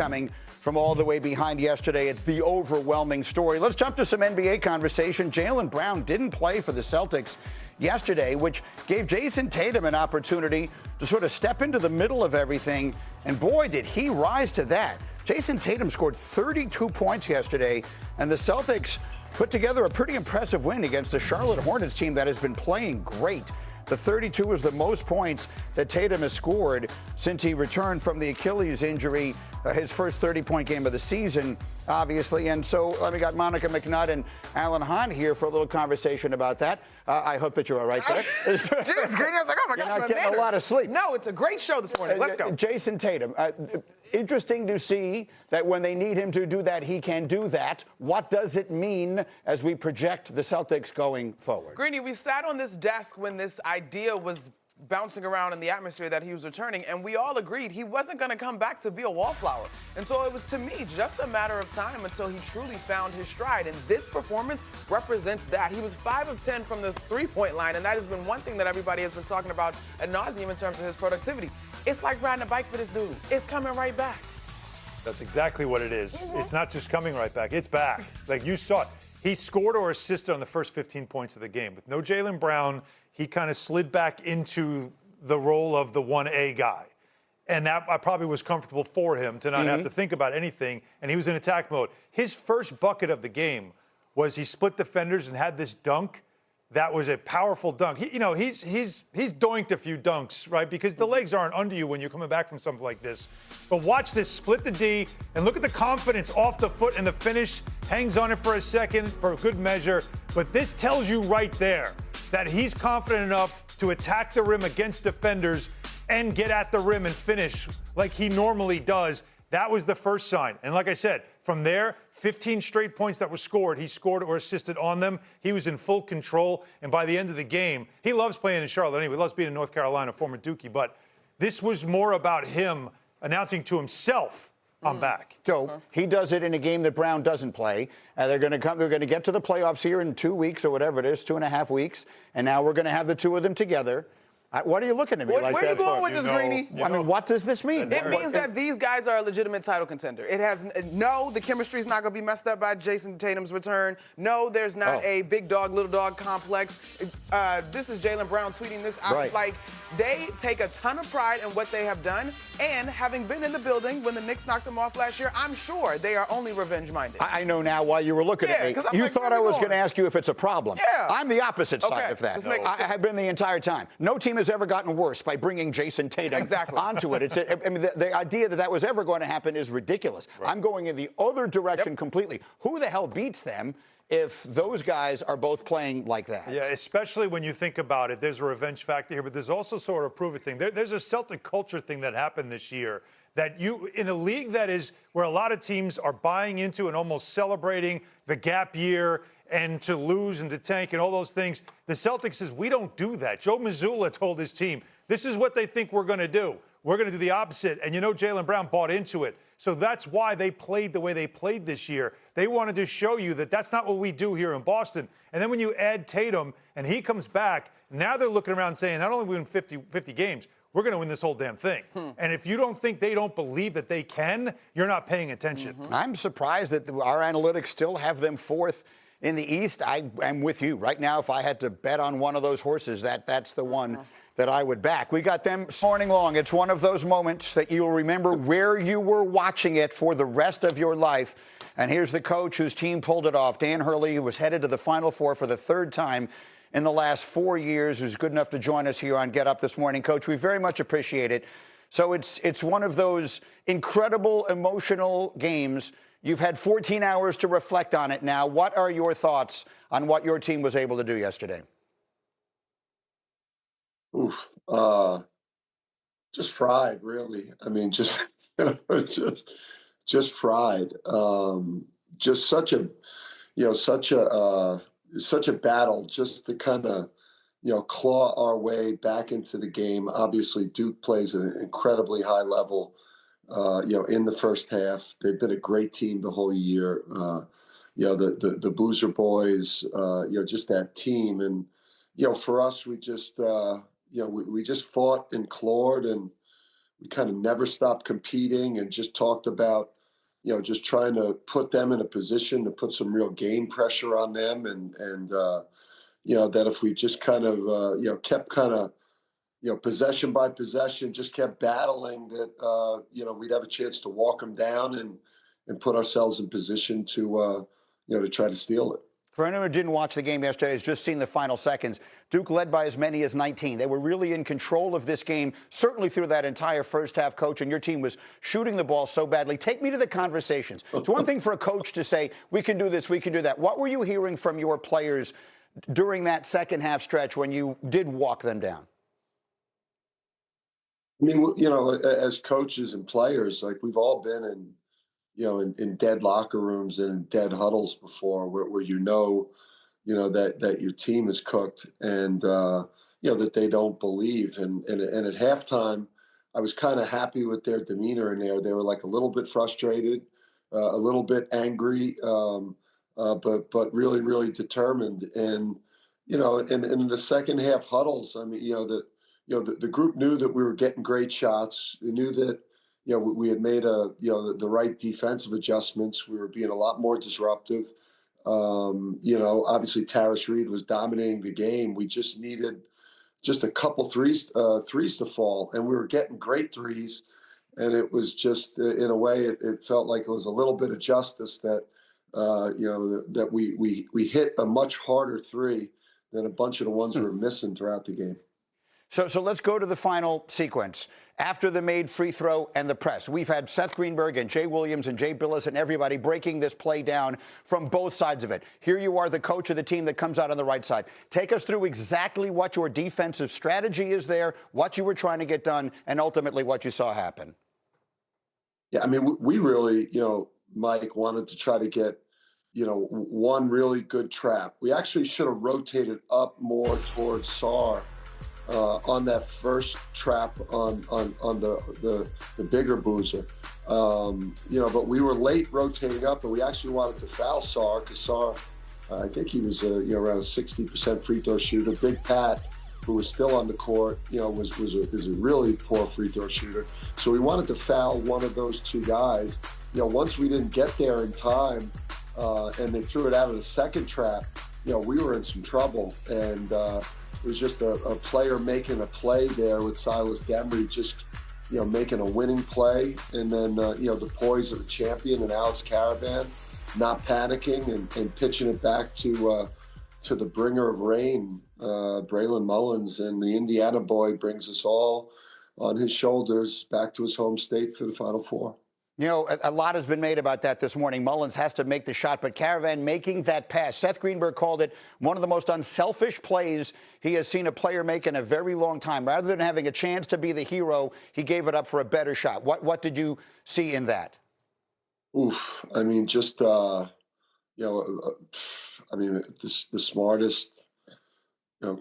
coming from all the way behind yesterday. It's the overwhelming story. Let's jump to some NBA conversation. Jaylen Brown didn't play for the Celtics yesterday, which gave Jayson Tatum an opportunity to sort of step into the middle of everything. And boy, did he rise to that. Jayson Tatum scored 32 points yesterday, and the Celtics put together a pretty impressive win against the Charlotte Hornets team that has been playing great. The 32 was the most points that Tatum has scored since he returned from the Achilles injury, his first 30-point game of the season, obviously. And so we got Monica McNutt and Alan Hahn here for a little conversation about that. I hope that you're all right there. It's great. I was like, oh my gosh, you're not getting a lot of sleep. No, it's a great show this morning. Let's go. Jayson Tatum. Interesting to see that when they need him to do that, he can do that. What does it mean as we project the Celtics going forward? Greeny, we sat on this desk when this idea was bouncing around in the atmosphere that he was returning, and we all agreed he wasn't going to come back to be a wallflower. And so it was, to me, just a matter of time until he truly found his stride. And this performance represents that. He was 5 of 10 from the three-point line, and that has been one thing that everybody has been talking about ad nauseum in terms of his productivity. It's like riding a bike for this dude. It's coming right back. That's exactly what it is. It's not just coming right back. It's back. Like you saw it. He scored or assisted on the first 15 points of the game. With no Jaylen Brown, he kind of slid back into the role of the 1A guy. And that probably was comfortable for him to not have to think about anything. And he was in attack mode. His first bucket of the game was he split defenders and had this dunk. That was a powerful dunk. He's doinked a few dunks, right? Because the legs aren't under you when you're coming back from something like this. But watch this, split the D, and look at the confidence off the foot and the finish. Hangs on it for a second for a good measure. But this tells you right there that he's confident enough to attack the rim against defenders and get at the rim and finish like he normally does. That was the first sign. And like I said, from there, 15 straight points that were scored. He scored or assisted on them. He was in full control. And by the end of the game, he loves playing in Charlotte anyway. He loves being in North Carolina, former Dookie. But this was more about him announcing to himself, I'm back. So he does it in a game that Brown doesn't play. They're going to get to the playoffs here in 2 weeks or whatever it is, 2.5 weeks. And now we're going to have the two of them together. What are you looking at me like that? Where are you going with this, Greeny? I mean, what does this mean? It means that these guys are a legitimate title contender. It has the chemistry's not going to be messed up by Jayson Tatum's return. No, there's not a big dog, little dog complex. This is Jaylen Brown tweeting this out. Right. Like, they take a ton of pride in what they have done. And having been in the building when the Knicks knocked them off last year, I'm sure they are only revenge-minded. I know now why you were looking at me. You thought I was going to ask you if it's a problem. Yeah. I'm the opposite side of that. I have been the entire time. No team has ever gotten worse by bringing Jayson Tatum onto it. I mean, the idea that was ever going to happen is ridiculous. Right. I'm going in the other direction completely. Who the hell beats them if those guys are both playing like that? Yeah, especially when you think about it. There's a revenge factor here, but there's also sort of a prove it thing. There's a Celtic culture thing that happened this year that in a league that is where a lot of teams are buying into and almost celebrating the gap year and to lose and to tank and all those things. The Celtics says, we don't do that. Joe Mazzulla told his team, this is what they think we're going to do. We're going to do the opposite. And Jaylen Brown bought into it. So that's why they played the way they played this year. They wanted to show you that that's not what we do here in Boston. And then when you add Tatum and he comes back, now they're looking around saying, not only we win 50 games, we're going to win this whole damn thing. And if you don't think they don't believe that they can, you're not paying attention. I'm surprised that our analytics still have them fourth in the East. I am with you. Right now, if I had to bet on one of those horses, that's the one that I would back. We got them morning long. It's one of those moments that you'll remember where you were watching it for the rest of your life. And here's the coach whose team pulled it off, Dan Hurley, who was headed to the Final Four for the third time in the last 4 years, who's good enough to join us here on Get Up this morning. Coach, we very much appreciate it. So it's one of those incredible emotional games. You've had 14 hours to reflect on it now. What are your thoughts on what your team was able to do yesterday? Oof. Just fried, really. I mean, just fried. Just such a battle just to kind of, claw our way back into the game. Obviously, Duke plays at an incredibly high level, in the first half. They've been a great team the whole year. The Boozer boys, just that team. And, for us, we just, we just fought and clawed, and we kind of never stopped competing and just talked about, just trying to put them in a position to put some real game pressure on them. And that if we just kind of, kept kind of, possession by possession, just kept battling that, we'd have a chance to walk them down and put ourselves in position to, to try to steal it. For anyone who didn't watch the game yesterday, has just seen the final seconds, Duke led by as many as 19. They were really in control of this game, certainly through that entire first half, Coach, and your team was shooting the ball so badly. Take me to the conversations. It's one thing for a coach to say, we can do this, we can do that. What were you hearing from your players during that second half stretch when you did walk them down? I mean, as coaches and players, like we've all been in dead locker rooms and in dead huddles before where that your team is cooked and, that they don't believe. And at halftime, I was kind of happy with their demeanor in there. They were like a little bit frustrated, a little bit angry, but really, really determined. And, and in the second half huddles, I mean, the group knew that we were getting great shots. They knew that, we had made the right defensive adjustments. We were being a lot more disruptive. Obviously Tarish Reed was dominating the game. We just needed just a couple threes to fall, and we were getting great threes. And it was just, in a way, it felt like it was a little bit of justice that, that we hit a much harder three than a bunch of the ones we were missing throughout the game. So let's go to the final sequence. After the made free throw and the press, we've had Seth Greenberg and Jay Williams and Jay Billis and everybody breaking this play down from both sides of it. Here you are, the coach of the team that comes out on the right side. Take us through exactly what your defensive strategy is there, what you were trying to get done, and ultimately what you saw happen. Yeah, I mean, we really, Mike, wanted to try to get, one really good trap. We actually should have rotated up more towards Sarr. On that first trap on the bigger boozer, but we were late rotating up, and we actually wanted to foul Sarr because Sarr, I think he was around a 60% free throw shooter. Big Pat, who was still on the court, is a really poor free throw shooter. So we wanted to foul one of those two guys. Once we didn't get there in time, and they threw it out of the second trap, we were in some trouble. And it was just a player making a play there with Silas Demery, just, making a winning play. And then, the poise of the champion and Alex Caravan not panicking and pitching it back to the bringer of rain, Braylon Mullins. And the Indiana boy brings us all on his shoulders back to his home state for the Final Four. A lot has been made about that this morning. Mullins has to make the shot, but Caravan making that pass. Seth Greenberg called it one of the most unselfish plays he has seen a player make in a very long time. Rather than having a chance to be the hero, he gave it up for a better shot. What did you see in that? Oof. I mean, just, the smartest,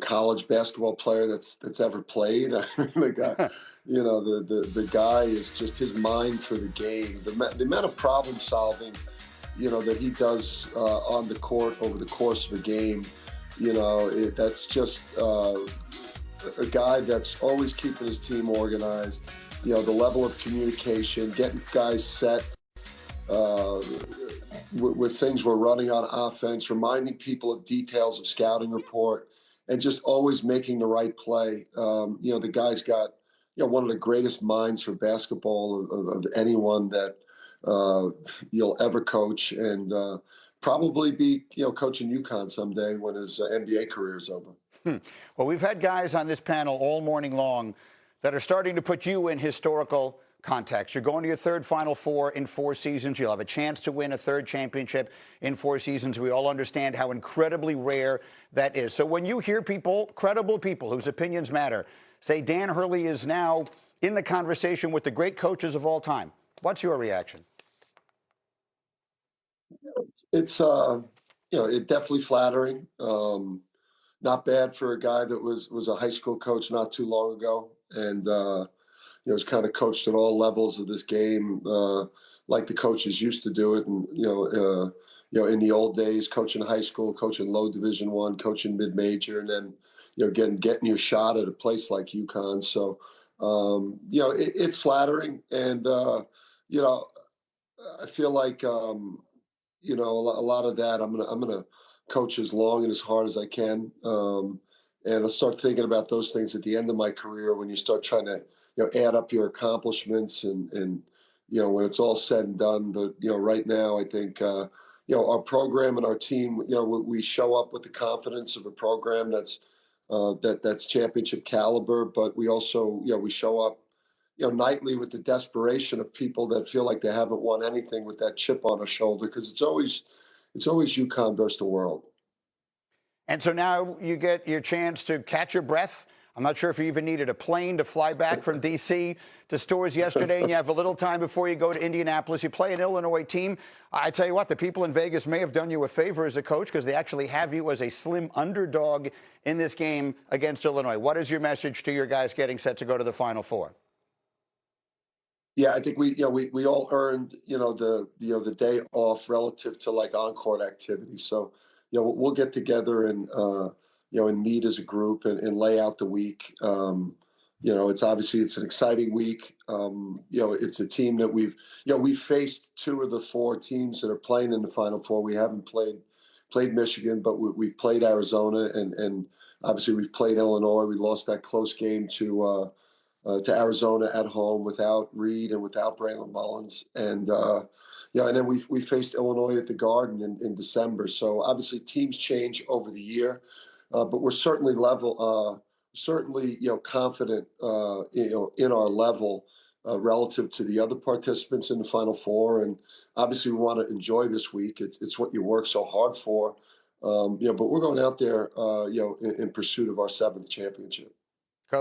college basketball player that's ever played. I mean, the guy. The guy is just his mind for the game. The amount of problem solving, that he does on the court over the course of a game, that's just a guy that's always keeping his team organized. The level of communication, getting guys set with things we're running on offense, reminding people of details of scouting report, and just always making the right play. The guy's got one of the greatest minds for basketball of anyone that you'll ever coach, and probably be coaching UConn someday when his NBA career is over. Well, we've had guys on this panel all morning long that are starting to put you in historical context. You're going to your third Final Four in 4 seasons. You'll have a chance to win a third championship in 4 seasons. We all understand how incredibly rare that is. So when you hear people, credible people whose opinions matter, say Dan Hurley is now in the conversation with the great coaches of all time, what's your reaction? It's it's definitely flattering. Not bad for a guy that was a high school coach not too long ago, and was kind of coached at all levels of this game, like the coaches used to do it. And in the old days, coaching high school, coaching low Division I, coaching mid-major, and then getting your shot at a place like UConn. So It's flattering, and I feel like a lot of that I'm gonna coach as long and as hard as I can, and I start thinking about those things at the end of my career when you start trying to add up your accomplishments and when it's all said and done. But right now I think our program and our team, we show up with the confidence of a program that's championship caliber, but we also we show up nightly with the desperation of people that feel like they haven't won anything with that chip on their shoulder, because it's always UConn versus the world. And so now you get your chance to catch your breath. I'm not sure if you even needed a plane to fly back from D.C. to Stores yesterday, and you have a little time before you go to Indianapolis. You play an Illinois team. I tell you what, the people in Vegas may have done you a favor as a coach, because they actually have you as a slim underdog in this game against Illinois. What is your message to your guys getting set to go to the Final Four? Yeah, I think we all earned the day off relative to like on-court activity. So we'll get together and and meet as a group and lay out the week. It's an exciting week. It's a team that we've faced two of the four teams that are playing in the Final Four. We haven't played Michigan, but we've played Arizona, and obviously we've played Illinois. We lost that close game to Arizona at home without Reed and without Braylon Mullins, and then we faced Illinois at the Garden in December. So obviously teams change over the year, but we're certainly confident in our level relative to the other participants in the Final Four, and obviously we want to enjoy this week. It's what you work so hard for, but we're going out there in pursuit of our 7th championship.